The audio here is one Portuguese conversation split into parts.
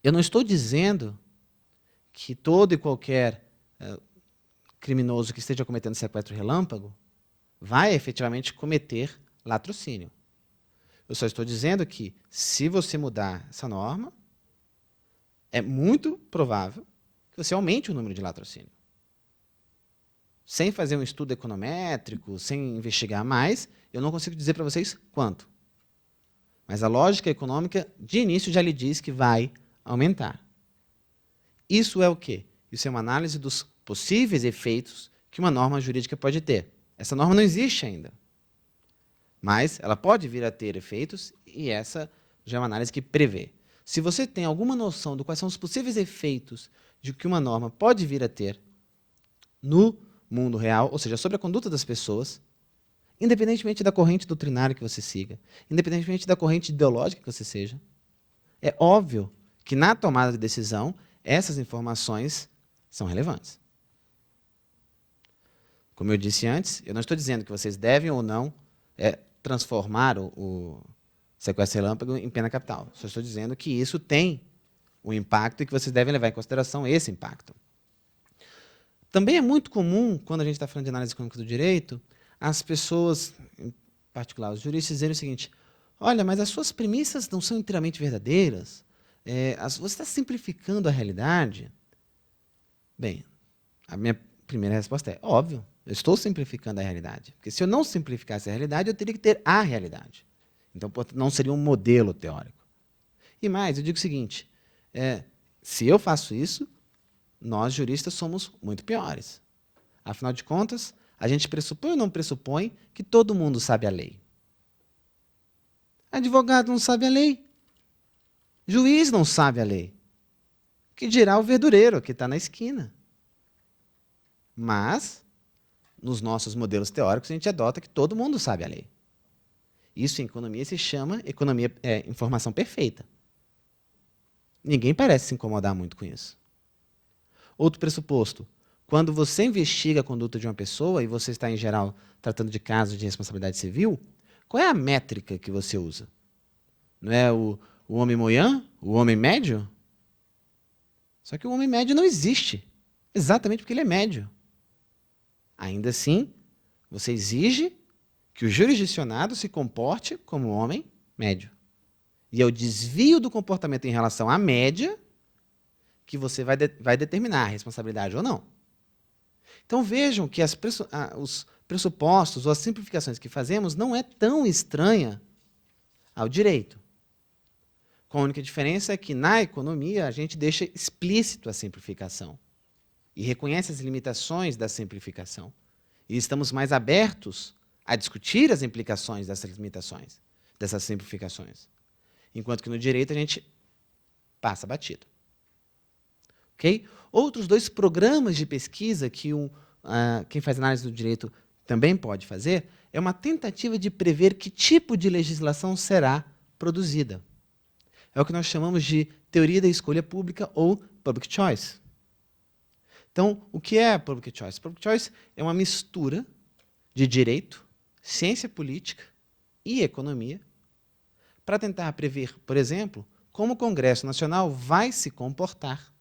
Eu não estou dizendo que todo e qualquer criminoso que esteja cometendo sequestro relâmpago vai efetivamente cometer latrocínio. Eu só estou dizendo que, se você mudar essa norma, é muito provável que você aumente o número de latrocínio. Sem fazer um estudo econométrico, sem investigar mais, eu não consigo dizer para vocês quanto. Mas a lógica econômica, de início, já lhe diz que vai aumentar. Isso é o quê? Isso é uma análise dos possíveis efeitos que uma norma jurídica pode ter. Essa norma não existe ainda. Mas ela pode vir a ter efeitos, e essa já é uma análise que prevê. Se você tem alguma noção de quais são os possíveis efeitos de que uma norma pode vir a ter no mundo real, ou seja, sobre a conduta das pessoas, independentemente da corrente doutrinária que você siga, independentemente da corrente ideológica que você seja, é óbvio que na tomada de decisão essas informações são relevantes. Como eu disse antes, eu não estou dizendo que vocês devem ou não transformar o sequestro relâmpago em pena capital. Só estou dizendo que isso tem um impacto e que vocês devem levar em consideração esse impacto. Também é muito comum, quando a gente está falando de análise econômica do direito, as pessoas, em particular os juristas, dizerem o seguinte: olha, mas as suas premissas não são inteiramente verdadeiras, você está simplificando a realidade. Bem, a minha primeira resposta é óbvio, eu estou simplificando a realidade. Porque se eu não simplificasse a realidade, eu teria que ter a realidade. Então, não seria um modelo teórico. E mais, eu digo o seguinte, se eu faço isso, nós, juristas, somos muito piores. Afinal de contas, a gente pressupõe ou não pressupõe que todo mundo sabe a lei? Advogado não sabe a lei. Juiz não sabe a lei. Que dirá o verdureiro que está na esquina? Mas, nos nossos modelos teóricos, a gente adota que todo mundo sabe a lei. Isso em economia se chama informação perfeita. Ninguém parece se incomodar muito com isso. Outro pressuposto: quando você investiga a conduta de uma pessoa, e você está, em geral, tratando de casos de responsabilidade civil, qual é a métrica que você usa? Não é o homem moyã? O homem médio? Só que o homem médio não existe, exatamente porque ele é médio. Ainda assim, você exige que o jurisdicionado se comporte como homem médio. E é o desvio do comportamento em relação à média que você vai determinar a responsabilidade ou não. Então vejam que os pressupostos ou as simplificações que fazemos não é tão estranha ao direito. Com a única diferença é que na economia a gente deixa explícito a simplificação e reconhece as limitações da simplificação. E estamos mais abertos a discutir as implicações dessas limitações, dessas simplificações. Enquanto que no direito a gente passa batido. Okay? Outros dois programas de pesquisa que quem faz análise do direito também pode fazer é uma tentativa de prever que tipo de legislação será produzida. É o que nós chamamos de teoria da escolha pública ou public choice. Então, o que é public choice? Public choice é uma mistura de direito, ciência política e economia para tentar prever, por exemplo, como o Congresso Nacional vai se comportar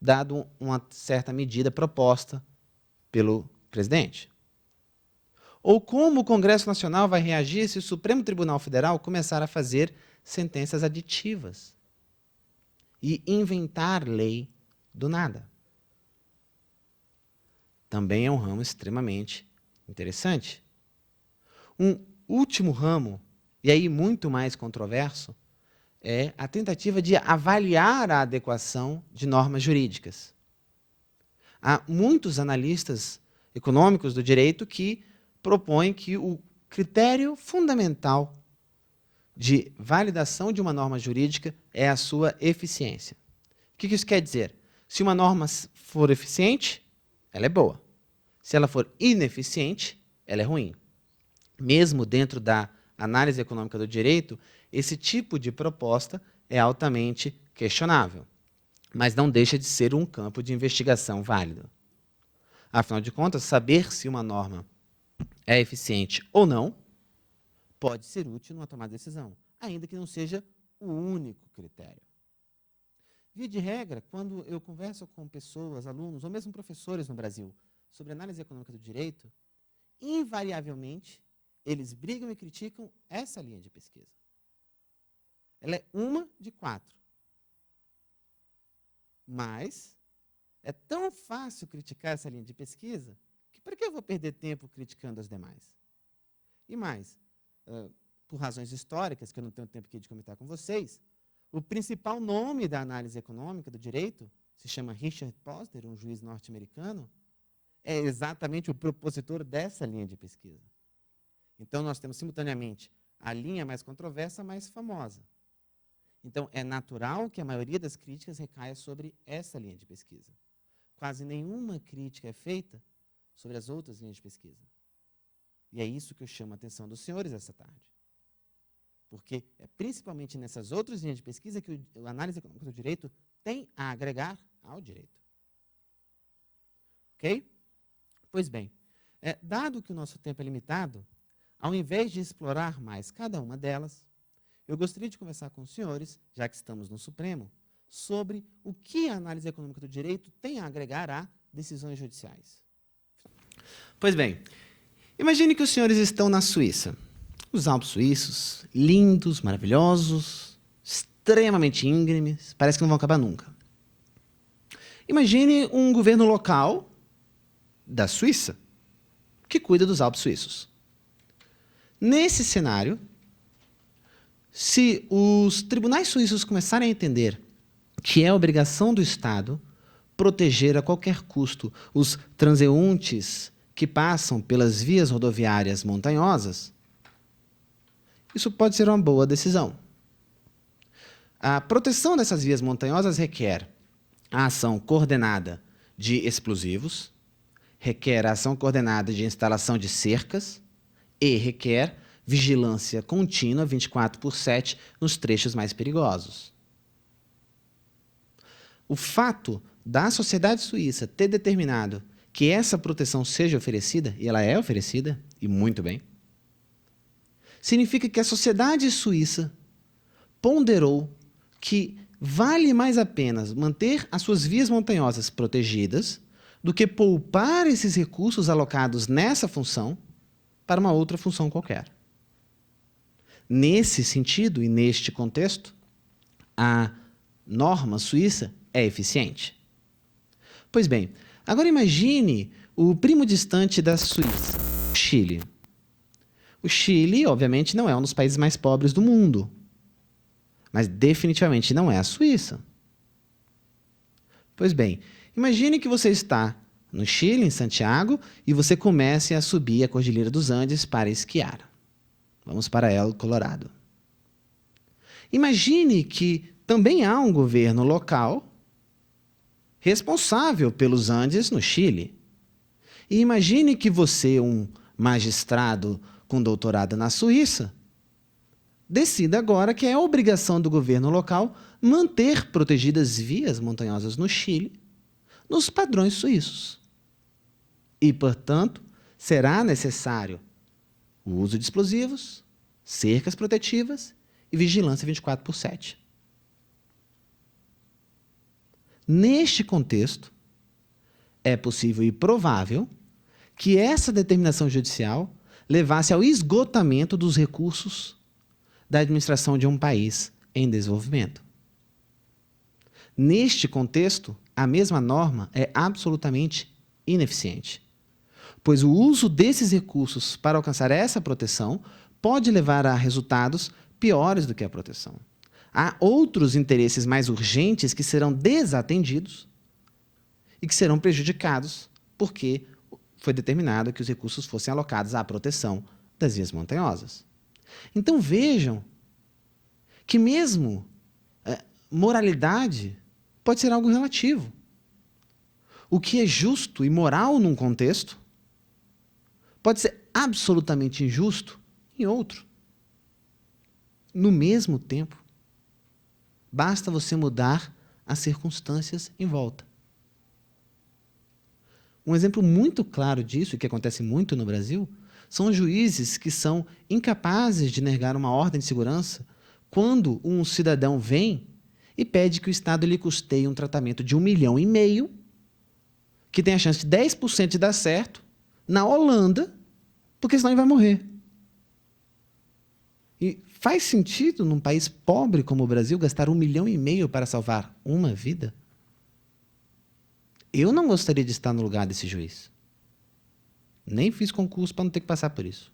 dado uma certa medida proposta pelo presidente. Ou como o Congresso Nacional vai reagir se o Supremo Tribunal Federal começar a fazer sentenças aditivas e inventar lei do nada. Também é um ramo extremamente interessante. Um último ramo, e aí muito mais controverso, é a tentativa de avaliar a adequação de normas jurídicas. Há muitos analistas econômicos do direito que propõem que o critério fundamental de validação de uma norma jurídica é a sua eficiência. O que isso quer dizer? Se uma norma for eficiente, ela é boa. Se ela for ineficiente, ela é ruim. Mesmo dentro da análise econômica do direito, esse tipo de proposta é altamente questionável, mas não deixa de ser um campo de investigação válido. Afinal de contas, saber se uma norma é eficiente ou não pode ser útil numa tomada de decisão, ainda que não seja o único critério. Via de regra, quando eu converso com pessoas, alunos, ou mesmo professores no Brasil, sobre análise econômica do direito, invariavelmente, eles brigam e criticam essa linha de pesquisa. Ela é uma de 4. Mas é tão fácil criticar essa linha de pesquisa que para que eu vou perder tempo criticando as demais? E mais, por razões históricas, que eu não tenho tempo aqui de comentar com vocês, o principal nome da análise econômica do direito se chama Richard Posner, um juiz norte-americano, é exatamente o propositor dessa linha de pesquisa. Então, nós temos simultaneamente a linha mais controversa, mais famosa. Então, é natural que a maioria das críticas recaia sobre essa linha de pesquisa. Quase nenhuma crítica é feita sobre as outras linhas de pesquisa. E é isso que eu chamo a atenção dos senhores essa tarde. Porque é principalmente nessas outras linhas de pesquisa que a análise econômica do direito tem a agregar ao direito. Ok? Pois bem, dado que o nosso tempo é limitado, ao invés de explorar mais cada uma delas, eu gostaria de conversar com os senhores, já que estamos no Supremo, sobre o que a análise econômica do direito tem a agregar a decisões judiciais. Pois bem, imagine que os senhores estão na Suíça. Os Alpes suíços, lindos, maravilhosos, extremamente íngremes, parece que não vão acabar nunca. Imagine um governo local da Suíça que cuida dos Alpes suíços. Nesse cenário, se os tribunais suíços começarem a entender que é obrigação do Estado proteger a qualquer custo os transeuntes que passam pelas vias rodoviárias montanhosas, isso pode ser uma boa decisão. A proteção dessas vias montanhosas requer a ação coordenada de explosivos, requer a ação coordenada de instalação de cercas e requer vigilância contínua 24/7 nos trechos mais perigosos. O fato da sociedade suíça ter determinado que essa proteção seja oferecida, e ela é oferecida, e muito bem, significa que a sociedade suíça ponderou que vale mais a pena manter as suas vias montanhosas protegidas do que poupar esses recursos alocados nessa função para uma outra função qualquer. Nesse sentido e neste contexto, a norma suíça é eficiente. Pois bem, agora imagine o primo distante da Suíça, o Chile. O Chile, obviamente, não é um dos países mais pobres do mundo, mas definitivamente não é a Suíça. Pois bem, imagine que você está no Chile, em Santiago, e você comece a subir a Cordilheira dos Andes para esquiar. Vamos para El Colorado. Imagine que também há um governo local responsável pelos Andes no Chile. E imagine que você, um magistrado com doutorado na Suíça, decida agora que é obrigação do governo local manter protegidas vias montanhosas no Chile nos padrões suíços. E, portanto, será necessário o uso de explosivos, cercas protetivas e vigilância 24/7. Neste contexto, é possível e provável que essa determinação judicial levasse ao esgotamento dos recursos da administração de um país em desenvolvimento. Neste contexto, a mesma norma é absolutamente ineficiente, pois o uso desses recursos para alcançar essa proteção pode levar a resultados piores do que a proteção. Há outros interesses mais urgentes que serão desatendidos e que serão prejudicados porque foi determinado que os recursos fossem alocados à proteção das vias montanhosas. Então vejam que mesmo moralidade pode ser algo relativo. O que é justo e moral num contexto pode ser absolutamente injusto em outro. No mesmo tempo, basta você mudar as circunstâncias em volta. Um exemplo muito claro disso, e que acontece muito no Brasil, são juízes que são incapazes de negar uma ordem de segurança quando um cidadão vem e pede que o Estado lhe custeie um tratamento de 1,5 milhão, que tem a chance de 10% de dar certo, na Holanda, porque senão ele vai morrer. E faz sentido, num país pobre como o Brasil, gastar 1,5 milhão para salvar uma vida? Eu não gostaria de estar no lugar desse juiz. Nem fiz concurso para não ter que passar por isso.